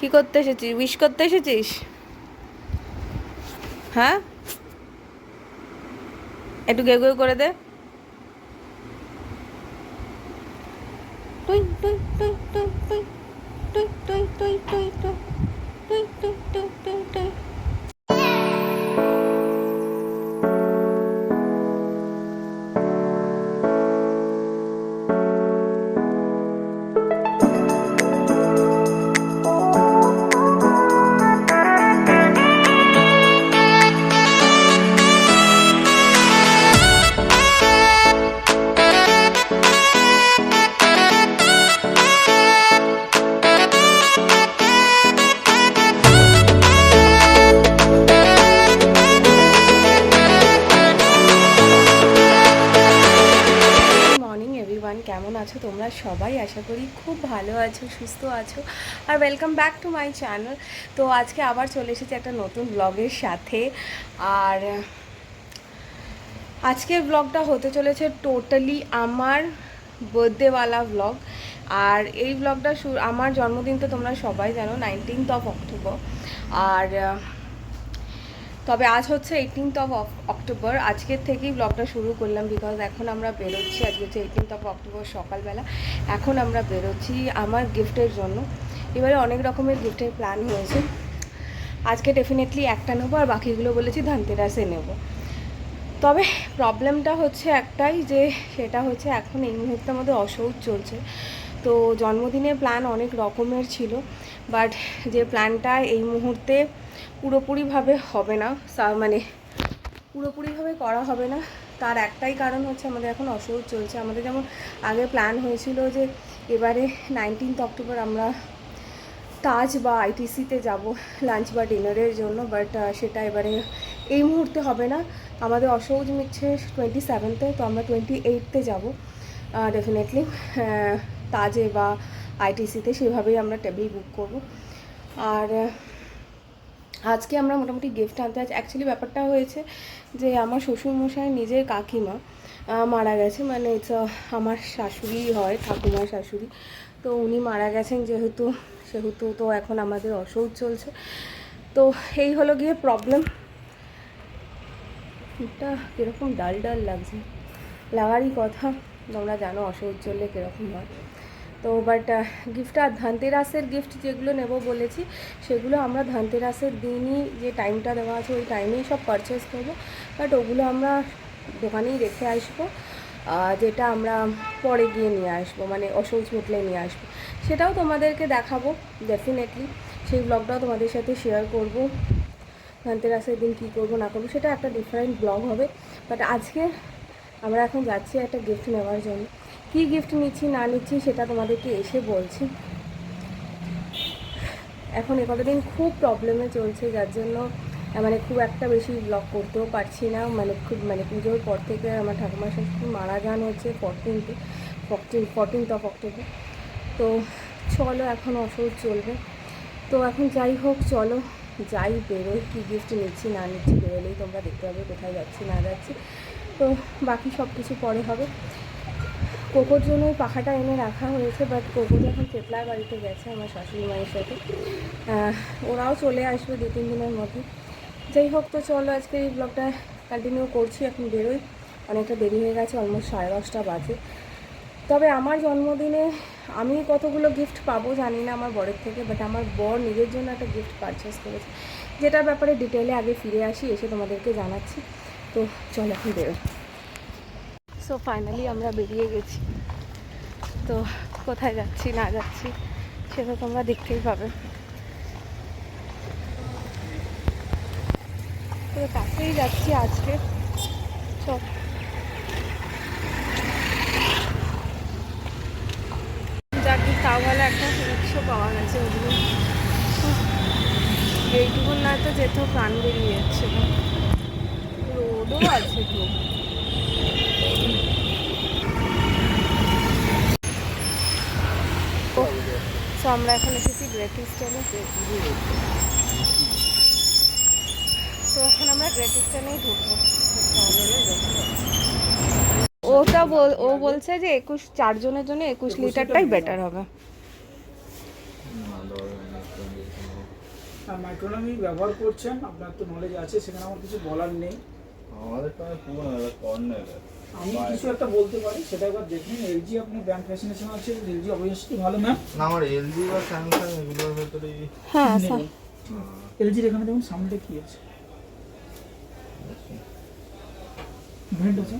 কি করতে এসেছিস? উইশ করতে এসেছিস? হ্যাঁ, একটু গেউ গেউ করে দে। টুই টুই টুই টুই টুই টুই টুই টুই টুই টুই টুই টুই টুই টুই টুই। কেমন আছো তোমরা সবাই? আশা করি খুব ভালো আছো, সুস্থ আছো। আর welcome back to my channel. তো আজকে আবার চলে এসেছি একটা নতুন ব্লগের সাথে। আর আজকের ব্লগটা হতে চলেছে টোটালি আমার বার্থডেওয়ালা ব্লগ। আর এই ব্লগটা আমার জন্মদিন তো তোমরা সবাই জানো, 19th অফ অক্টোবর। আর তবে আজ হচ্ছে 18th অফ অক্টোবর। আজকের থেকেই ব্লগটা শুরু করলাম, বিকজ এখন আমরা বেরোচ্ছি। আজকে হচ্ছে 18th অফ অক্টোবর সকালবেলা। এখন আমরা বেরোচ্ছি আমার গিফটের জন্য। এবারে অনেক রকমের গিফটের প্ল্যান হয়েছে। আজকে ডেফিনেটলি একটা নেবো, আর বাকিগুলো বলেছি ধনতেরাসে নেব। তবে প্রবলেমটা হচ্ছে একটাই, যে সেটা হচ্ছে এখন এই মুহূর্তে আমাদের অসৌচ চলছে। তো জন্মদিনের প্ল্যান অনেক রকমের ছিল, বাট যে প্ল্যানটা এই মুহূর্তে পুরোপুরিভাবে হবে না, মানে পুরোপুরিভাবে করা হবে না, তার একটাই কারণ হচ্ছে আমাদের এখন অসৌচ চলছে। আমাদের যেমন আগে প্ল্যান হয়েছিল যে এবারে 19th অক্টোবর আমরা তাজ বা আইটিসিতে যাব লাঞ্চ বা ডিনারের জন্য, বাট সেটা এবারে এই মুহূর্তে হবে না। আমাদের অসৌচ মিটছে 27th, তো আমরা 28th যাব ডেফিনেটলি তাজে বা আইটিসিতে। সেভাবেই আমরা টেবিল বুক করব। আর আজকে আমরা মোটামুটি গিফট আনতে আছি। অ্যাকচুয়ালি ব্যাপারটা হয়েছে যে আমার শ্বশুরমশাই নিজের কাকিমা মারা গেছে, মানে আমার শাশুড়ি হয়, ঠাকুমার শাশুড়ি। তো উনি মারা গেছেন, সেহেতু তো এখন আমাদের অসৌচ চলছে। তো এই হলো গিয়ে প্রবলেম। এটা কীরকম ডাল ডাল লাগছে, লাগারই কথা, তোমরা জানো অসৌচ চললে কীরকম হয়। তো বাট গিফটটা ধনতেরাসের গিফট যেগুলো নেব বলেছি, সেগুলো আমরা ধনতেরাসের দিনই যে টাইমটা দেওয়া আছে ওই টাইমেই সব পারচেস করবো। বাট ওগুলো আমরা দোকানেই রেখে আসবো, যেটা আমরা পরে গিয়ে নিয়ে আসবো, মানে অসৌচ মিটলে নিয়ে আসবো। সেটাও তোমাদেরকে দেখাবো ডেফিনেটলি, সেই ব্লগটাও তোমাদের সাথে শেয়ার করব। ধনতেরাসের দিন কী করবো না করবো সেটা একটা ডিফারেন্ট ব্লগ হবে। বাট আজকে আমরা এখন যাচ্ছি একটা গিফট নেওয়ার জন্য। কী গিফট নিচ্ছি না নিচ্ছি সেটা তোমাদেরকে এসে বলছি। এখন কতদিন খুব প্রবলেমে চলছে, যার জন্য মানে খুব একটা বেশি ব্লগ করতেও পারছি না। মানে পুজোর পর থেকে আমার ঠাকুমার শাশুড়ি মারা যান হচ্ছে 14th অফ অক্টোবর। তো চলো, এখন অসৌচ চলবে। তো এখন যাই হোক, চলো যাই, বেরোই। কী গিফট নিচ্ছি না নিচ্ছি বেরোলেই তোমরা দেখতে পাবে কোথায় যাচ্ছি না যাচ্ছি। তো বাকি সব কিছু পরে হবে। কোকোর জন্য ওই পাখাটা এনে রাখা হয়েছে, বাট কোকো যখন চেতলার বাড়িতে গেছে আমার শাশুড়ি মায়ের সাথে, ওরাও চলে আসবে 2-3 দিনের মধ্যে। যাই হোক, তো চলো আজকে এই ব্লগটা কন্টিনিউ করছি। এখন বেরোই, অনেকটা দেরি হয়ে গেছে, অলমোস্ট 10:30 বাজে। তবে আমার জন্মদিনে আমি কতগুলো গিফট পাবো জানি না আমার বরের থেকে, বাট আমার বর নিজের জন্য একটা গিফট পারচেস করেছে, যেটার ব্যাপারে ডিটেলে আগে ফিরে আসি, এসে তোমাদেরকে জানাচ্ছি। তো চলো এখন বেরোই। সো ফাইনালি আমরা বেরিয়ে গেছি। তো কোথায় যাচ্ছি না যাচ্ছি সেটা তোমরা দেখতেই পাবে। তো কাছেই যাচ্ছি আজকে। সব যাকে তাও ভালো একটা রিক্সা পাওয়া গেছে, ওগুলো এইটুকু না তো যেতেও প্রাণ বেরিয়ে যাচ্ছে। রোডও আছে তো। সো আমরা এখন এসেছি গ্রেট ইস্টার্নে। তো এখন আমরা গ্রেট ইস্টার্নেই ঢুকবো। ও বলছে যে 4 জনের জন্য 21 লিটারটাই বেটার হবে। আর মাইক্রোনমি ব্যবহার করছেন, আপনার তো নলেজ আছে, সেখানে আমার কিছু বলার নেই। আমাদের তো পুরো কর্নার আমি কিছু একটা বলতে পারি, সেটা একবার দেখুন। এলজি আপনি ব্র্যান্ড ফ্যাসিনেশন আছে, এলজি অবভিয়াসলি ভালো ম্যাম। না, আমার এলজি বা স্যামসাং এগুলোর ভেতরে হ্যাঁ এলজির এখানে দেখুন সামনেটা কি আছে, ভেন্ট আছে।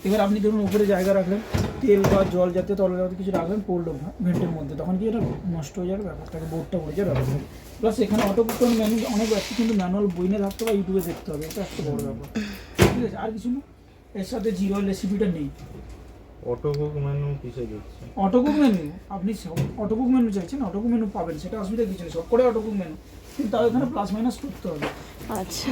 এবার আপনি ধরুন উপরে জায়গা রাখলেন, তেল বা জল জাতীয় তরল জাতীয় কিছু রাখলেন, পড়লো ভেন্টের মধ্যে, তখন কি এটা নষ্ট হয়ে যাবে ব্যাপারটাকে, বোর্ডটা পড়ে যাবে ব্যাপারটা। প্লাস এখানে অটোকুকন ম্যানু, অনেক ব্যক্তি কিন্তু ম্যানুয়াল বইনে থাকতে বা ইউটিউবে দেখতে হবে, এটা একটা বড় ব্যাপার। ঠিক আছে, আর কিছু না, এর সাথে জিরো রেসিপিটা নেই। অটোকুক মেনু কিসে দিচ্ছে? অটোকুক মেনু, আপনি অটোকুক মেনু চাইছেন, অটোকুক মেনু পাবেন, সেটা অসুবিধা কিছু নেই, সব করে অটোকুক মেনু, কিন্তু তাও এখানে প্লাস মাইনাস করতে হবে। আচ্ছা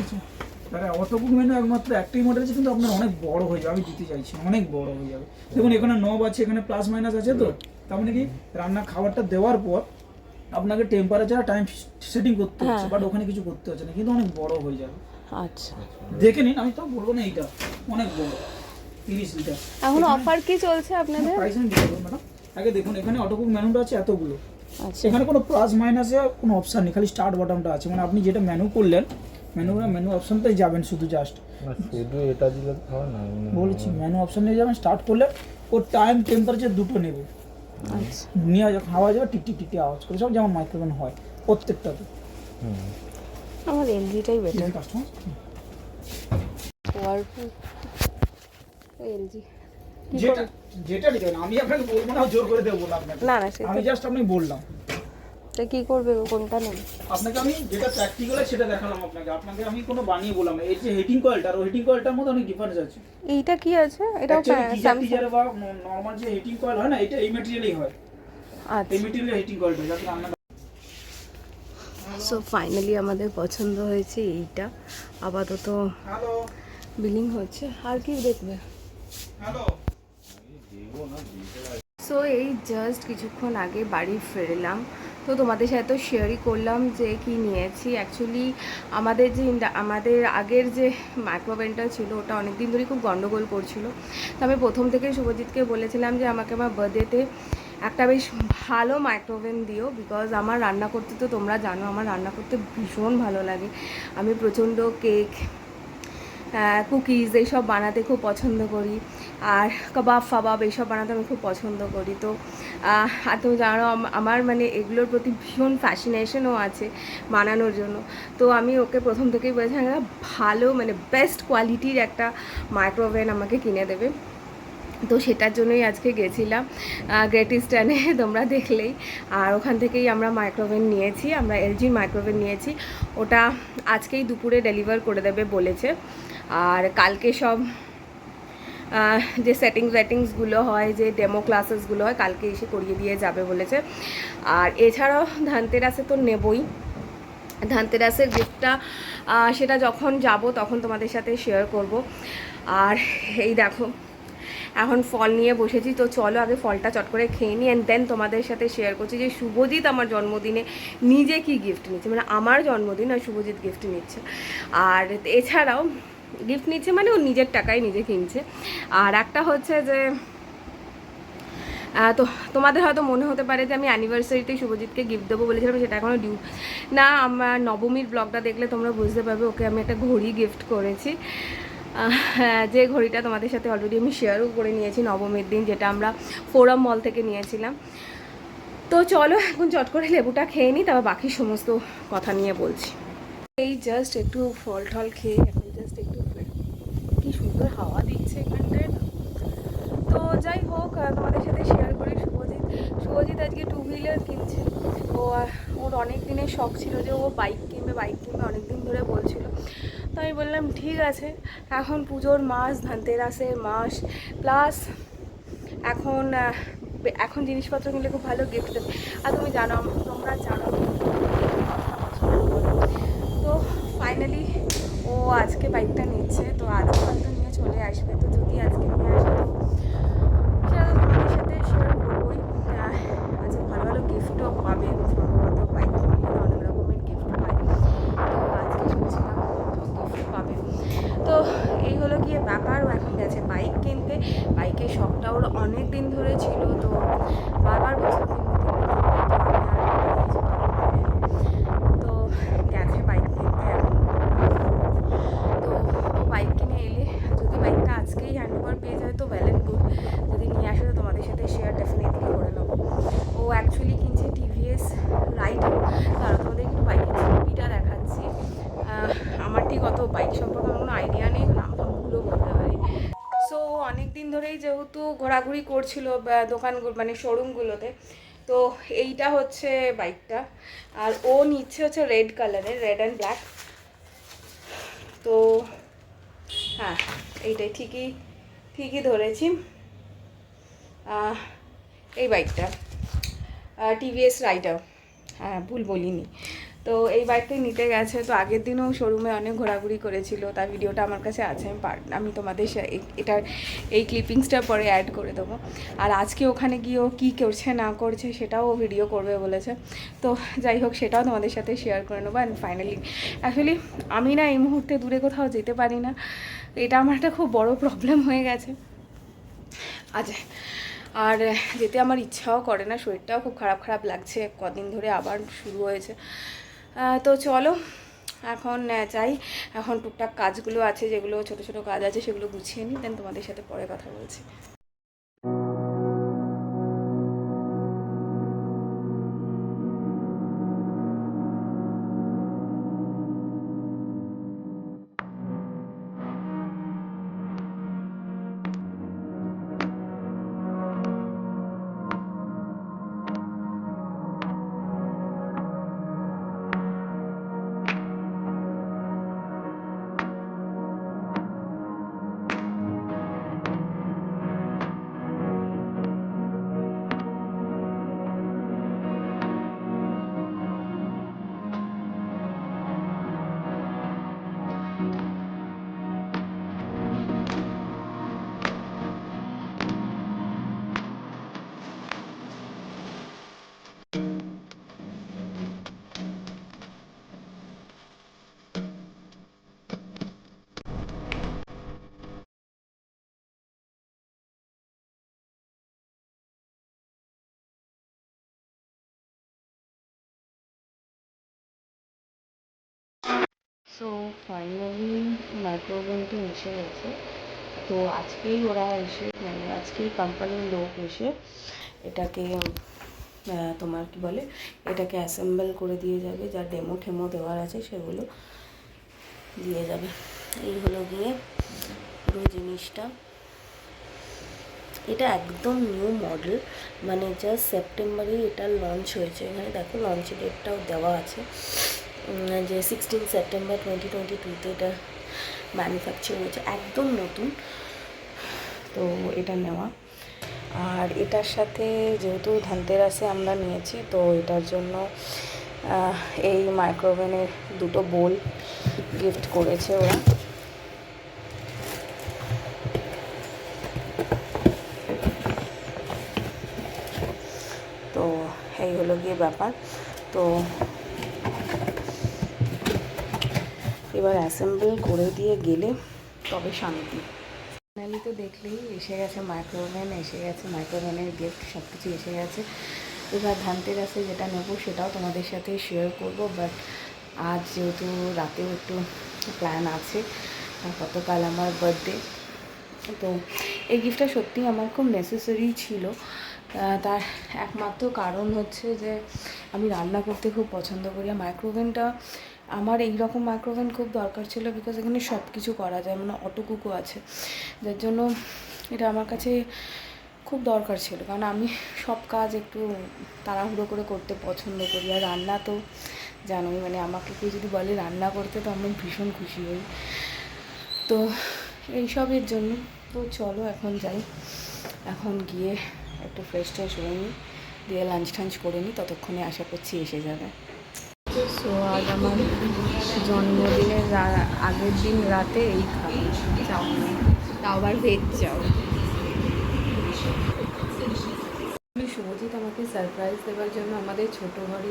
তাহলে অটোকুক মেনু একমাত্র একটাই মডেল আছে, কিন্তু আপনার অনেক বড় হয়ে যাবে, আমি দিতে চাইছি অনেক বড় হয়ে যাবে। দেখুন এখানে নব আছে, এখানে প্লাস মাইনাস আছে, তো তার মানে কি রান্না খাবারটা দেওয়ার পর আপনাকে টেম্পারেচার টাইম সেটিং করতে হচ্ছে, বাট ওখানে কিছু করতে হচ্ছে না, কিন্তু অনেক বড় হয়ে যাবে। আচ্ছা দেখে নিন, আমি তো বলবো না এইটা অনেক বড়, 30 লিটার। এখন অফার কি চলছে আপনাদের? প্রাইস আমি দিয়ে দেবো ম্যাডাম। আগে দেখুন এখানে অটোকুক মেনুটা আছে এতগুলো, আচ্ছা এখানে কোনো প্লাস মাইনাসে কোনো অপশান নেই, খালি স্টার্ট বাটনটা আছে, মানে আপনি যেটা মেনু করলেন মেনু অপশনটাই যাবেন শুধু, জাস্ট না শুধু এটা দিলে তো হয় না, বলেছি মেনু অপশন নিয়ে যাবেন, স্টার্ট করলে ও টাইম টেম্পারেচার দুটো নেবে, আচ্ছা নিয়ে হাওয়া যাবে টিকটিক টিকটি আওয়াজ করে, সব যেমন মাইক্রোওভেন হয় প্রত্যেকটাতে। আমার এলজিটাই বেটার। কাস্টমার ওয়ার্লপুল এলজি যেটা যেটা ঠিক আছে, আমি আপনাকে বলবো না, জোর করে দেবো না আপনাকে, না না সেটা আমি জাস্ট আপনাকে বললাম। কি করবে কোনটা নেন? আপনাকে আমি যেটা প্র্যাকটিক্যাল সেটা দেখালাম, আপনাকে আমি কোনো বানিয়ে বললাম না। এই যে হিটিং কয়েলটা আর হিটিং কয়েলটার মধ্যে অনেক ডিফারেন্স আছে। এইটা কি আছে? এটাও স্যামসাং বা নরমাল যে হিটিং কয়েল হয় না, এটা এই ম্যাটেরিয়ালই হয়। আচ্ছা এই ম্যাটেরিয়াল হিটিং কয়েলটা যাতে রান্না। সো ফাইনালি আমাদের পছন্দ হয়েছে এইটা, আপাতত হ্যালো বিলিং হচ্ছে। আর কি দেখবে? হ্যালো সো এই জাস্ট কিছুক্ষণ আগে বাড়ি ফিরলাম, তো তোমাদের সাথে তো শেয়ারই করলাম যে কি নিয়েছি। অ্যাকচুয়ালি আমাদের আগের যে মাইক্রোওভেনটা ছিল ওটা অনেক দিন ধরেই খুব গন্ডগোল করছিল, তো আমি প্রথম থেকে শুভজিৎকে বলেছিলাম যে আমাকে আমার বার্থডেতে একটা বেশ ভালো মাইক্রোওভেন দিও, বিকজ আমার রান্না করতে তো তোমরা জানো আমার রান্না করতে ভীষণ ভালো লাগে। আমি প্রচণ্ড কেক কুকিজ এইসব বানাতে খুব পছন্দ করি, আর কাবাব ফাবাব এইসব বানাতে আমি খুব পছন্দ করি। তো আর তুমি জানো আমার মানে এগুলোর প্রতি ভীষণ ফ্যাসিনেশনও আছে বানানোর জন্য। তো আমি ওকে প্রথম থেকেই বলেছিলাম একটা ভালো মানে বেস্ট কোয়ালিটির একটা মাইক্রোওভেন আমাকে কিনে দেবে। তো সেটার জন্যই আজকে গেছিলাম গ্রেট ইস্টার্নে, তোমরা দেখলেই। আর ওখান থেকেই আমরা মাইক্রোওভেন নিয়েছি, আমরা এলজি মাইক্রোওভেন নিয়েছি। ওটা আজকেই দুপুরে ডেলিভার করে দেবে বলেছে, আর কালকে সব যে সেটিংসগুলো হয়, যে ডেমো ক্লাসেসগুলো হয়, কালকে এসে করিয়ে দিয়ে যাবে বলেছে। আর এছাড়াও ধনতেরাসে তো নেবই, ধনতেরাসের গিফটটা সেটা যখন যাব তখন তোমাদের সাথে শেয়ার করব। আর এই দেখো এখন ফল নিয়ে বসেছি, তো চলো আগে ফলটা চট করে খেয়ে নিই, অ্যান্ড দেন তোমাদের সাথে শেয়ার করছি যে শুভজিৎ আমার জন্মদিনে নিজে কি গিফট নিচ্ছে, মানে আমার জন্মদিন আর শুভজিৎ গিফট নিচ্ছে। আর এছাড়াও গিফট নিচ্ছে মানে ও নিজের টাকায় নিজে কিনছে। আর একটা হচ্ছে যে তো তোমাদের হয়তো মনে হতে পারে যে আমি অ্যানিভার্সারিতে শুভজিৎকে গিফট দেবো বলেছিলাম, সেটা এখনও ডিউ না। আমার নবমীর ব্লগটা দেখলে তোমরা বুঝতে পারবে, ওকে আমি একটা ঘড়ি গিফট করেছি, যে ঘড়িটা তোমাদের সাথে অলরেডি আমি শেয়ারও করে নিয়েছি নবমীর দিন, যেটা আমরা ফোরাম মল থেকে নিয়েছিলাম। তো চলো এখন চট করে লেবুটা খেয়ে নিই, তারপর বাকি সমস্ত কথা নিয়ে বলছি। এই জাস্ট একটু ফল টল খেয়ে এখন জাস্ট একটু কি সুন্দর হাওয়া দিচ্ছে এখানটায় না। তো যাই হোক তোমাদের সাথে শেয়ার করি, শুভজিৎ আজকে 2 হুইলার কিনছে। ওর অনেক দিনের শখ ছিল যে ও বাইক কিনবে অনেক দিন ধরে বলছিল। তো আমি বললাম ঠিক আছে, এখন পুজোর মাস, ধনতেরাসের মাস, প্লাস এখন জিনিসপত্র কিনলে খুব ভালো গিফট দেবে। আর তোমরা জানো তো ফাইনালি ও আজকে বাইকটা নিচ্ছে, তো আজকে হয়তো নিয়ে চলে আসবে। তো যদি আজকে নিয়ে আসে তো সেটা তো তোমাদের সাথে শেয়ার করবোই। আজকে ভালো ভালো গিফটও পাবে সম্ভবত, বাইক কিনলে অনেক রকমের গিফট পায়, তো আজকে শুনছিলাম গিফট পাবে। তো এই হলো গিয়ে ব্যাপার। ও এখন গেছে বাইক কিনতে, বাইকের শখটা ওর অনেক দিন ধরে ছিল, তো বারবার বলছিল কিনবো, তো আমি আর যেহেতু ঘোরাঘুরি করছিল দোকানগুলো মানে শোরুমগুলোতে, তো এইটা হচ্ছে বাইকটা, আর ও নিচ্ছে হচ্ছে রেড কালারের, রেড অ্যান্ড ব্ল্যাক। তো হ্যাঁ, এইটাই ঠিকই ধরেছি। এই বাইকটা টিভিএস রাইডার, হ্যাঁ ভুল বলিনি। তো এই বাইকটাই নিতে গেছে। তো আগের দিনও শোরুমে অনেক ঘোরাঘুরি করেছিল, তার ভিডিওটা আমার কাছে আছে। আমি তোমাদের এটার এই ক্লিপিংসটা পরে অ্যাড করে দেবো। আর আজকে ওখানে গিয়েও কী করছে না করছে সেটাও ভিডিও করবে বলেছে। তো যাই হোক, সেটাও তোমাদের সাথে শেয়ার করে নেবো। অ্যান্ড ফাইনালি অ্যাকচুয়ালি আমি না এই মুহূর্তে দূরে কোথাও যেতে পারি না, এটা আমার একটা খুব বড় প্রবলেম হয়ে গেছে আজ। আর যেতে আমার ইচ্ছাও করে না, শরীরটাও খুব খারাপ লাগছে, কদিন ধরে আবার শুরু হয়েছে। তো চলো এখন যাই। এখন টুকটাক কাজগুলো আছে, যেগুলো ছোট ছোট কাজ আছে সেগুলো গুছিয়ে নিই, দেন তোমাদের সাথে পরে কথা বলছি। সো ফাইনালি মাইক্রোওভেনটি এসে গেছে। তো আজকেই ওরা এসে মানে আজকেই কোম্পানির লোক এসে এটাকে তোমার কি বলে, এটাকে অ্যাসেম্বল করে দিয়ে যাবে, যা ডেমো ঠেমো দেওয়ার আছে সেগুলো দিয়ে যাবে। এই হলো গিয়ে পুরো জিনিসটা। এটা একদম নিউ মডেল, মানে জাস্ট সেপ্টেম্বরেই এটা লঞ্চ হয়েছে। এখানে দেখো লঞ্চের ডেটটাও দেওয়া আছে, যে 16 সেপ্টেম্বর 2022-তে এটা ম্যানুফ্যাকচার হয়েছে, একদম নতুন। তো এটা নেওয়া, আর এটার সাথে যেহেতু ধনতেরাসে আমরা নিয়েছি, তো এটার জন্য এই মাইক্রোওভেনের দুটো বোল গিফট করেছে ওরা। তো এই হলো গিয়ে ব্যাপার। তো এবার অ্যাসেম্বল করে দিয়ে গেলে তবে শান্তি। ফাইনালি তো দেখলেই এসে গেছে মাইক্রোওভেন, এসে গেছে মাইক্রোওভেনের গিফট, সব কিছু এসে গেছে। এবার ধনতেরাসে যেটা নেবো সেটাও তোমাদের সাথে শেয়ার করব। বাট আজ যেহেতু রাতেও একটু প্ল্যান আছে, গতকাল আমার বার্থডে, তো এই গিফটটা সত্যিই আমার খুব নেসেসারি ছিল। তার একমাত্র কারণ হচ্ছে যে আমি রান্না করতে খুব পছন্দ করি, আর মাইক্রোওভেনটা আমার এই রকম মাইক্রোওভেন খুব দরকার ছিল, বিকজ এখানে সব কিছু করা যায়, মানে অটো কুকও আছে, যার জন্য এটা আমার কাছে খুব দরকার ছিল। কারণ আমি সব কাজ একটু তাড়াহুড়ো করে করতে পছন্দ করি, আর রান্না তো জানোই, মানে আমাকে কেউ যদি বলে রান্না করতে, তো আমি ভীষণ খুশি হই। তো এইসবের জন্য তো চলো এখন যাই, এখন গিয়ে একটু ফ্রেশ ট্রেশ হয়ে নিই, দিয়ে লাঞ্চ টাঞ্চ করে নিই, ততক্ষণে আশা করছি এসে যাবে। সো আজ আমার জন্মদিনের আগের দিন রাতে এই খাবো চাউমিন, তাও আবার ভেজ চাউমিন। শুভজিৎ আমাকে সারপ্রাইজ দেওয়ার জন্য আমাদের ছোটো ঘরে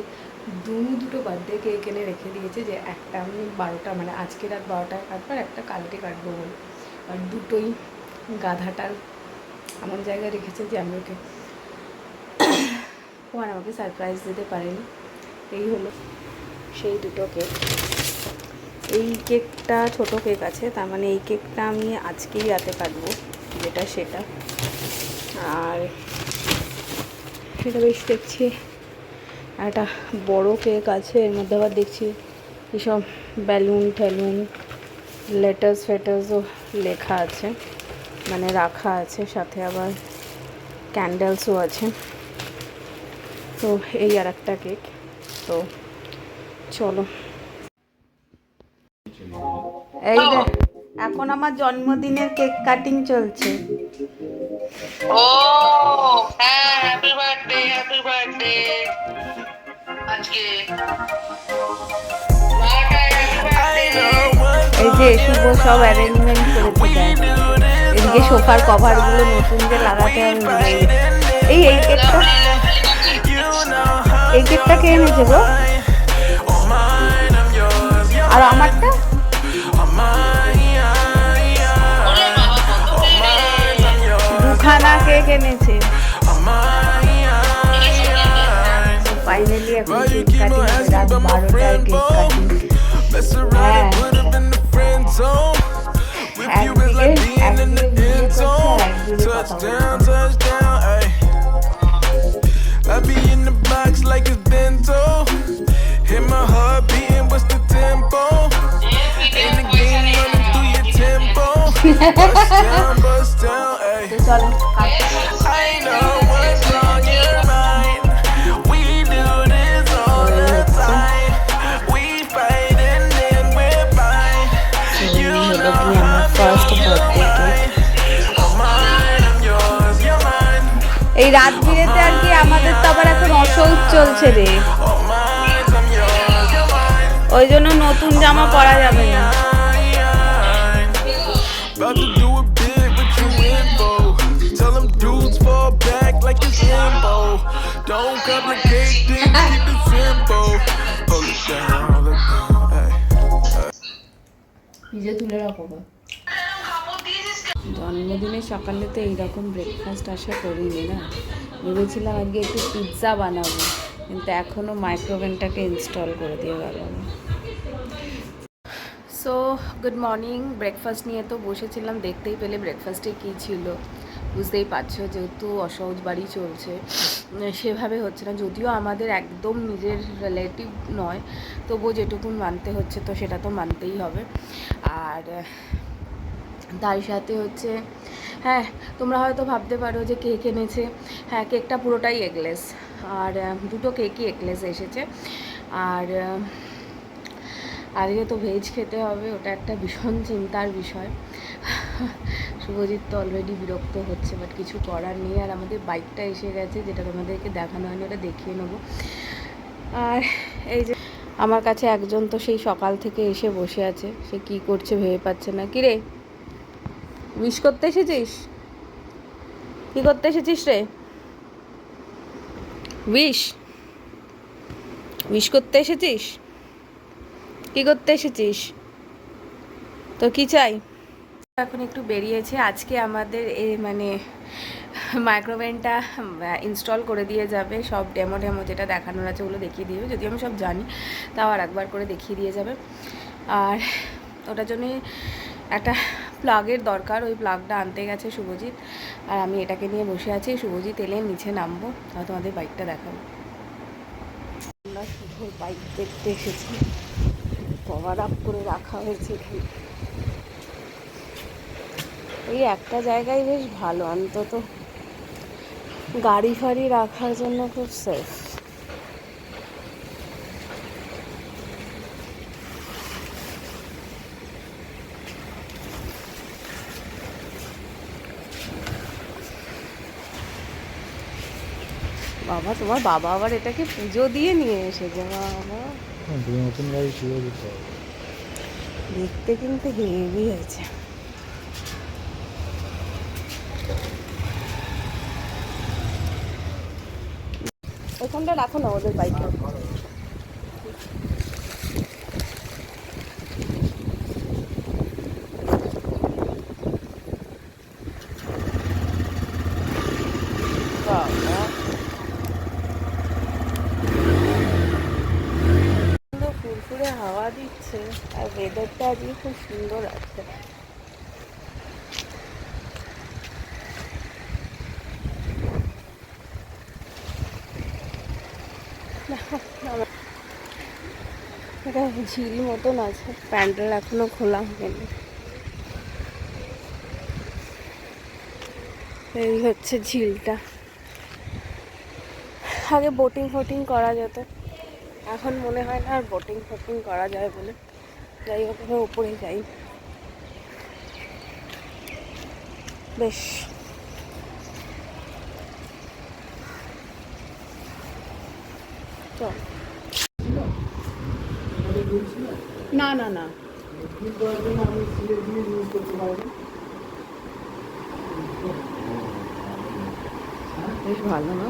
দুটো বার্থডে কেক এনে রেখে দিয়েছে, যে একটা আমি 12টা মানে আজকে রাত 12টায় কাটবো, আর একটা কালকে কাটবো বলে। আর দুটোই গাধাটার এমন জায়গায় রেখেছে যে আমি ওকে ও আর আমাকে সারপ্রাইজ দিতে পারেনি। এই হলো সেই দুটো কেক। এই কেকটা ছোট কেক আছে, তার মানে এই কেকটা আমি আজকেই রাতে কাটবো, যেটা সেটা। আর সেটা বেশ দেখছি একটা বড় কেক আছে, এর মধ্যে আবার দেখছি এসব ব্যালুন ট্যালুন লেটার্স ফেটার্সও লেখা আছে। মানে রাখা আছে, সাথে আবার ক্যান্ডেলসও আছে। তো এই আর একটা কেক। তো চলো, এই দেখ এখন আমার জন্মদিনের কেক কাটিং চলছে। ও হ্যাঁ, হ্যাপি বার্থডে, হ্যাপি বার্থডে। আজকে এই যে শুভ সব অ্যারেঞ্জমেন্ট করেছে, দেখ এদিকে সোফার কভার গুলো নতুন যে লাগাতে হবে। এই কেকটা, এই কেকটা কে এনেছে গো? আর আমারটা দুখানা কেক এনেছে। ফাইনালি এখন কেক কাটিং, রাত 12টায় কেক কাটিং। হ্যাঁ, একদিকে বিয়ে করছে আর একদিকে কথা বলছে। I be in the box like it's bento. Hit my heart beating, what's the tempo? Ain't the game running through your tempo. Bust down, ayy. তো চলো I know what's on your mind. We do this all the time. We fight and then we're fine. You know আমার first birthday cake. mine, I'm yours, you're mine. এই রাত বিরেতে আর কি আমাদের তো আবার এখন অসৌচ চলছে রে, All mine, I'm yours, you're mine. ওই জন্য নতুন জামা পরা যাবে না। About to do a bit with your info. Tell them dudes fall back like it's limbo. Don't complicate things, keep it simple. Hold it down, hold it down. Hey. নিজে তুলে রাখো। জন্মদিনের সকালে তো এইরকম ব্রেকফাস্ট আশা করিনি না, ভেবেছিলাম আজকে একটু পিৎজা বানাবো, কিন্তু এখনও মাইক্রোওভেনটাকে ইনস্টল করে দিয়ে গেল। সো গুড মর্নিং, ব্রেকফাস্ট নিয়ে তো বসেছিলাম, দেখতেই পেলে ব্রেকফাস্টে কী ছিল, বুঝতেই পারছো যেহেতু অসহজ বাড়ি চলছে সেভাবে হচ্ছে না, যদিও আমাদের একদম নিজের রিলেটিভ নয়, তবুও যেটুকুন মানতে হচ্ছে তো সেটা তো মানতেই হবে। আর তার সাথে হচ্ছে, হ্যাঁ তোমরা হয়তো ভাবতে পারো যে কেক এনেছে, হ্যাঁ কেকটা পুরোটাই এগলেস, আর দুটো কেকই এগলেস এসেছে। আর আজকে তো ভেজ খেতে হবে, ওটা একটা ভীষণ চিন্তার বিষয়। শুভজিৎ তো অলরেডি বিরক্ত হচ্ছে, বাট কিছু করার নেই। আর আমাদের বাইকটা এসে গেছে, যেটা তোমাদেরকে দেখানো হয়নি, ওটা দেখিয়ে নেবো। আর এই যে আমার কাছে একজন তো সেই সকাল থেকে এসে বসে আছে, সে কি করছে ভেবে পাচ্ছে না। কি রে, উইশ করতে এসেছিস? কি করতে এসেছিস রে? উইশ করতে এসেছিস? কি করতে এসেছিস? তো কি চাই? এখন একটু বেরিয়েছে। আজকে আমাদের মানে মাইক্রোওভেনটা ইনস্টল করে দিয়ে যাবে, সব ডেমো যেটা দেখানোর আছে ওগুলো দেখিয়ে দিয়ে যাবে, যদিও আমি সব জানি, তাও আর একবার করে দেখিয়ে দিয়ে যাবে। আর ওটার জন্যে একটা প্লাগের দরকার, ওই প্লাগটা আনতে গেছে শুভজিৎ, আর আমি এটাকে নিয়ে বসে আছি। শুভজিৎ এলে নিচে নামবো, তাহলে তোমাদের বাইকটা দেখাবো। আমরা শুভর বাইক দেখতে এসেছি, কভার আপ করে রাখা হয়েছে এখানে। এই একটা জায়গায় বেশ ভালো, অন্তত গাড়ি ফাড়ি রাখার জন্য খুব সেফ। বাবা, তোমার বাবা আবার এটাকে পুজো দিয়ে নিয়ে এসেছে। বাবা নতুন গাড়ি পুজো দিতে হবে। দেখতে কিন্তু হেভি হয়েছে। ওইখানটা রাখো না ওদের বাইকে। ফুরফুরে হাওয়া দিচ্ছে, আর ওয়েদারটা আজকে খুব সুন্দর আছে। এটা ঝিল মতন আছে, প্যান্ডেল এখনো খোলা হয়নি। এই হচ্ছে ঝিলটা। আগে বোটিং ফোটিং করা যেত, এখন মনে হয় না আর বোটিং ফোটিং করা যায় বলে। যাই হোক, এবার উপরে যাই। বেশ চল। না না না, বেশ ভালো না?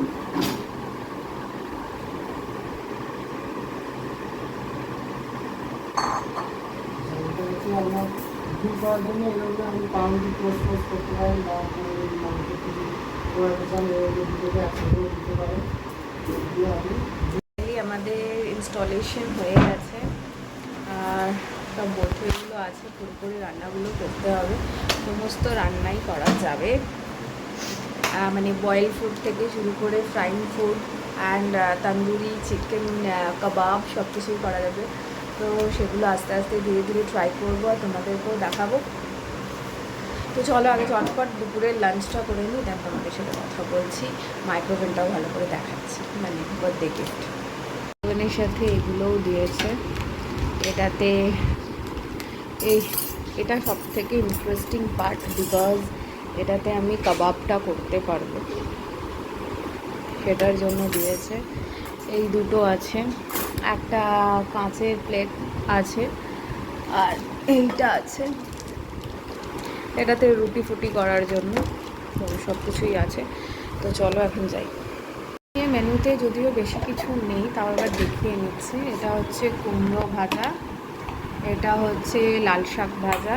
আমাদের ইনস্টলেশন হয়ে গেছে, আর সব বইগুলো আছে, পুরোপুরি রান্নাগুলো করতে হবে। সমস্ত রান্নাই করা যাবে, মানে বয়েল ফুড থেকে শুরু করে frying food and tandoori chicken kebab সব কিছুই করা যাবে। তো সেগুলো আস্তে আস্তে ধীরে ধীরে ট্রাই করবো আর তোমাদেরকেও দেখাবো। তো চলো আগে চটপট দুপুরের লাঞ্চটা করে নিই, দেন তোমাদের সাথে কথা বলছি। মাইক্রোওভেনটাও ভালো করে দেখাচ্ছি, মানে বার্থডে গিফট। ওভেনের সাথে এগুলোও দিয়েছে। এটাতে এটা সব থেকে ইন্টারেস্টিং পার্ট, বিকজ এটাতে আমি কাবাবটা করতে পারবো, সেটার জন্য দিয়েছে। এই দুটো আছে, একটা কাঁচের প্লেট আছে, আর এইটা আছে এটাতে রুটি ফুটি করার জন্য। তো সব কিছুই আছে। তো চলো এখন যাই। মেনুতে যদিও বেশি কিছু নেই, তাও এবার দেখিয়ে নিচ্ছি। এটা হচ্ছে কুমড়ো ভাজা, এটা হচ্ছে লাল শাক ভাজা।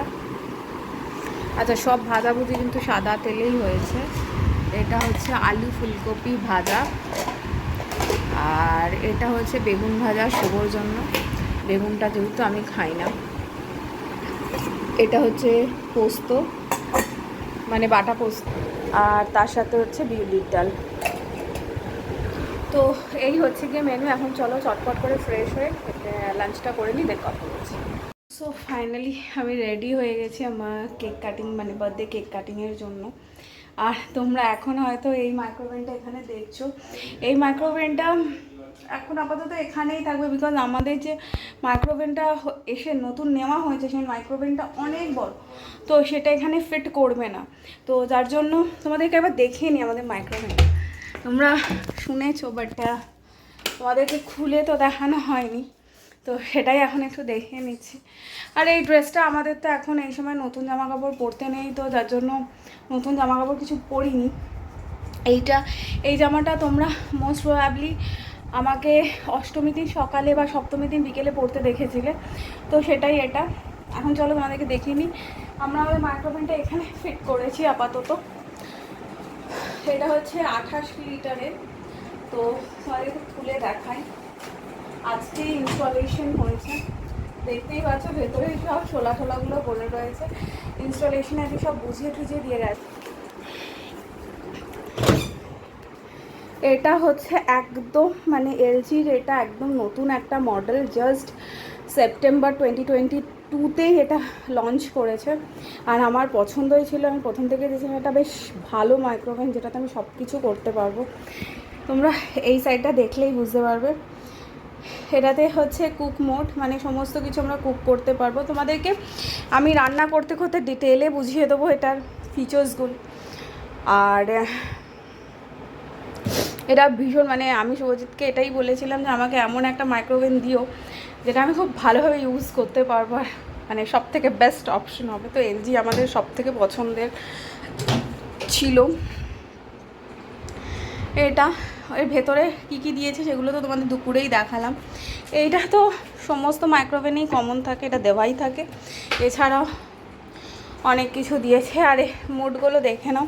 আচ্ছা, সব ভাজাভুজি কিন্তু সাদা তেলেই হয়েছে। এটা হচ্ছে আলু ফুলকপি ভাজা, আর এটা হচ্ছে বেগুন ভাজা শুভর জন্য, বেগুনটা যেহেতু আমি খাই না। এটা হচ্ছে পোস্ত, মানে বাটা পোস্ত, আর তার সাথে হচ্ছে বিউলির ডাল। তো এই হচ্ছে গিয়ে মেনু। এখন চলো চটপট করে ফ্রেশ হয়ে লাঞ্চটা করে নিই, দেখ কথা বলছি। সো ফাইনালি আমি রেডি হয়ে গেছি আমার কেক কাটিং, মানে বার্থডে কেক কাটিংয়ের জন্য। আর তোমরা এখন হয়তো এই মাইক্রোওভেনটা এখানে দেখছো, এই মাইক্রোওভেনটা এখন আপাতত এখানেই থাকবে, বিকজ আমাদের যে মাইক্রোওভেনটা এসে নতুন নেওয়া হয়েছে সেই মাইক্রোওভেনটা অনেক বড়, তো সেটা এখানে ফিট করবে না। তো যার জন্য তোমাদেরকে একবার দেখিয়ে নিই আমাদের মাইক্রোওভেনটা। তোমরা শুনেছো, বাট তোমাদেরকে খুলে তো দেখানো হয়নি, তো সেটাই এখন একটু দেখিয়ে নিচ্ছি। আর এই ড্রেসটা আমাদের তো এখন এই সময় নতুন জামা কাপড় পরতে নেই, তো যার জন্য নতুন জামা কাপড় কিছু পরিনি। এই জামাটা তোমরা মোস্ট প্রবাবলি আমাকে অষ্টমী দিন সকালে বা সপ্তমী দিন বিকেলে পরতে দেখেছিলে, তো সেটাই এটা। এখন চলো তোমাদেরকে দেখিয়ে নিই। আমরা আমাদের মাইক্রোওভেনটা এখানে ফিট করেছি আপাতত। এটা হচ্ছে 28 লিটারের। তো তোমাদেরকে খুলে দেখাই। আজকে ইনস্টলেশন হয়েছে, দেখতেই পাচ্ছ ভেতরে সব ছোলাগুলো বলে রয়েছে। ইনস্টলেশনে আজকে সব বুঝিয়ে টুঝিয়ে দিয়ে গেছে। এটা হচ্ছে একদম মানে এলজির, এটা একদম নতুন একটা মডেল, জাস্ট সেপ্টেম্বর 2022তেই এটা লঞ্চ করেছে। আর আমার পছন্দই ছিল, আমি প্রথম থেকে দিয়েছিলাম। এটা বেশ ভালো মাইক্রোওভেন, যেটাতে আমি সব কিছু করতে পারবো। তোমরা এই সাইডটা দেখলেই বুঝতে পারবে। এটাতে হচ্ছে কুক মোড, মানে সমস্ত কিছু আমরা কুক করতে পারবো। তোমাদেরকে আমি রান্না করতে করতে ডিটেলে বুঝিয়ে দেবো এটার ফিচার্সগুলো। আর এটা ভীষণ, মানে আমি শুভজিৎকে এটাই বলেছিলাম যে আমাকে এমন একটা মাইক্রোওভেন দিও যেটা আমি খুব ভালোভাবে ইউজ করতে পারবো, আর মানে সব থেকে বেস্ট অপশন হবে। তো এলজি আমাদের সব থেকে পছন্দের ছিল। এটা এর ভেতরে কী কী দিয়েছে সেগুলো তো তোমাদের দুপুরেই দেখালাম। এইটা তো সমস্ত মাইক্রোওভেনেই কমন থাকে, এটা দেওয়াই থাকে। এছাড়াও অনেক কিছু দিয়েছে। আর মোডগুলো দেখে নাও।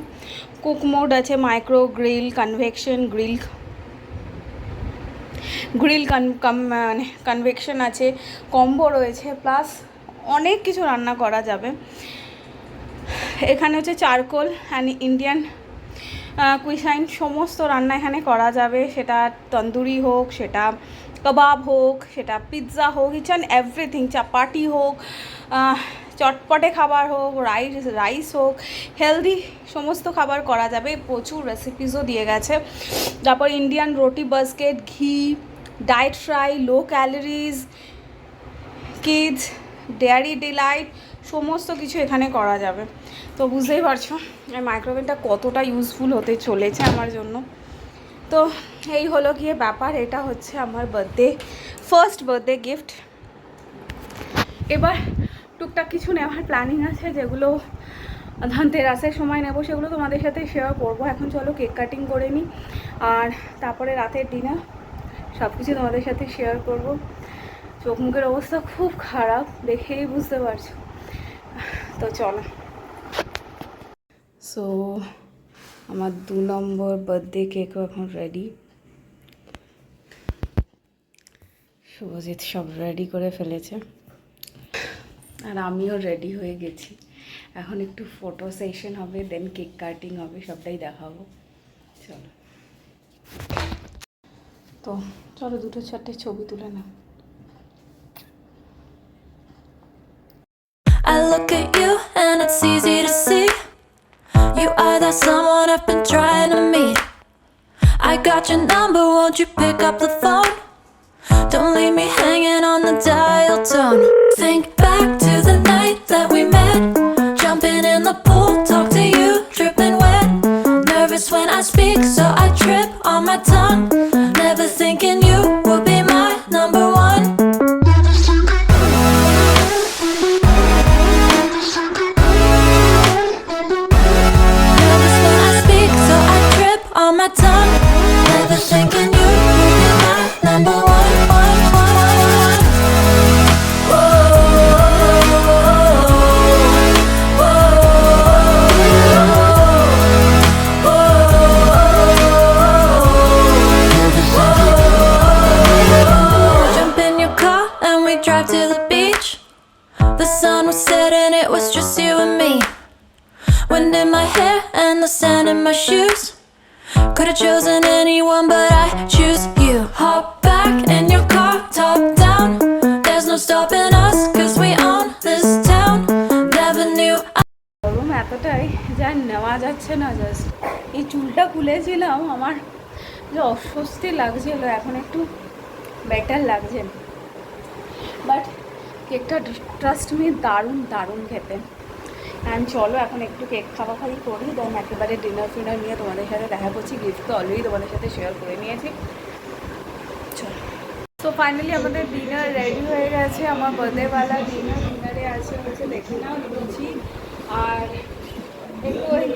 কুক মোড আছে, মাইক্রো, গ্রিল, কনভেকশন, মানে কনভেকশন আছে, কম্বো রয়েছে, প্লাস অনেক কিছু রান্না করা যাবে। এখানে হচ্ছে চারকোল অ্যান্ড ইন্ডিয়ান কুইসাইন, সমস্ত রান্না এখানে করা যাবে। সেটা তন্দুরি হোক, সেটা কাবাব হোক, সেটা পিৎজা হোক, ইচ অ্যান্ড এভরিথিং, চাপাটি হোক, চটপটে খাবার হোক, রাইস হোক, হেলদি সমস্ত খাবার করা যাবে। প্রচুর রেসিপিসও দিয়ে গেছে। তারপর ইন্ডিয়ান রুটি বাস্কেট, ঘি, ডায়েট ফ্রাই, লো ক্যালোরিজ, কিডস, ডেয়ারি ডিলাইট, সমস্ত কিছু এখানে করা যাবে। তো বুঝতেই পারছো এই মাইক্রোওভেনটা কতটা ইউজফুল হতে চলেছে আমার জন্য। তো এই হলো গিয়ে ব্যাপার। এটা হচ্ছে আমার ফার্স্ট বার্থডে গিফট। এবার টুকটাক কিছু নেওয়ার প্ল্যানিং আছে, যেগুলো ধনতেরাসের সময় নেব, সেগুলো তোমাদের সাথে শেয়ার করবো। এখন চলো কেক কাটিং করে নিই, আর তারপরে রাতের ডিনার সব কিছু তোমাদের সাথে শেয়ার করব। চোখ মুখের অবস্থা খুব খারাপ, দেখেই বুঝতে পারছো। তো চলো। সো আমার 2 নম্বর বার্থডে কেকও এখন রেডি। শুভজিৎ সব রেডি করে ফেলেছে, আর আমিও রেডি হয়ে গেছি। এখন একটু ফটো সেশন হবে, দেন কেক কাটিং হবে, সবটাই দেখাবো। চলো। তো চলো 2-4টে ছবি তুলে নাও। I look at you and it's easy to see you are that someone I've been trying to meet. I got your number, won't you pick up the phone? Don't leave me hanging on the dial tone. Think back to the night that we met, jumping in the pool, talk to you, dripping wet. Nervous when I speak, so I trip on my tongue. Never thinking you would be my number one. Nervous when I speak, so I trip on my tongue. Never thinking you would be my number one. Jump in your car and we drive to the beach. The sun was setting, it was just you and me. Wind in my hair and the sand in my shoes. Could have chosen anyone, but I choose you. Hop back in your car, top down. There's no stopping us, cause we own this town. Never knew গরম এতটাই যা নেওয়া যাচ্ছে না। Just এই চুলটা খুলেছিলাম, আমার যে অস্বস্তি লাগছিল, এখন একটু বেটার লাগছে। বাট কেকটা ট্রাস্ট মি দারুণ দারুণ খেতে। অ্যান্ড চলো এখন একটু কেক খাওয়াখাওয়ি করি, দেন একেবারে ডিনার ফিনার নিয়ে তোমাদের সাথে দেখা করছি। গিফট তো অলরেডি তোমাদের সাথে শেয়ার করে নিয়েছি। চলো। তো ফাইনালি আমাদের ডিনার রেডি হয়ে গেছে। আমার বার্থডেওয়ালা ডিনারে আছে হচ্ছে দেখে নাও লুচি আর একটু ওই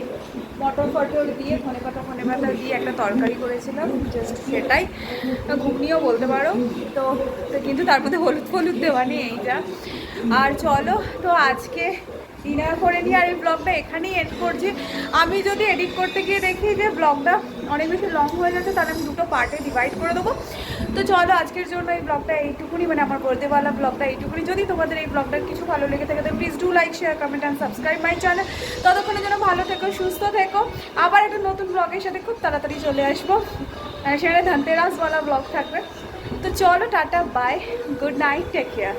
মটর ফটর দিয়ে ধনে পাতা দিয়ে একটা তরকারি করেছিলাম, জাস্ট সেটাই, ঘুগনিও বলতে পারো। তো কিন্তু তার মধ্যে হলুদ দেওয়া নেই এইটা। আর চলো তো আজকে ডিনার করে নিই, আর এই ব্লগটা এখানেই এন্ড করছি। আমি যদি এডিট করতে গিয়ে দেখি যে ব্লগটা অনেক বেশি লং হয়ে যাচ্ছে, তাহলে আমি 2টো পার্টে ডিভাইড করে দেবো। তো চলো আজকের জন্য এই ব্লগটা এইটুকুনি, মানে আমার বার্থডেওয়ালা ব্লগটা এইটুকুনি। যদি তোমাদের এই ব্লগটার কিছু ভালো লেগে থাকে তো please do like, share, comment and subscribe my channel. ততক্ষণের জন্য ভালো থেকো, সুস্থ থেকো। আবার একটা নতুন ব্লগের সাথে খুব তাড়াতাড়ি চলে আসবো, সেখানে ধনতেরাসওয়ালা ব্লগ থাকবে। তো চলো টাটা, bye, good night, take care.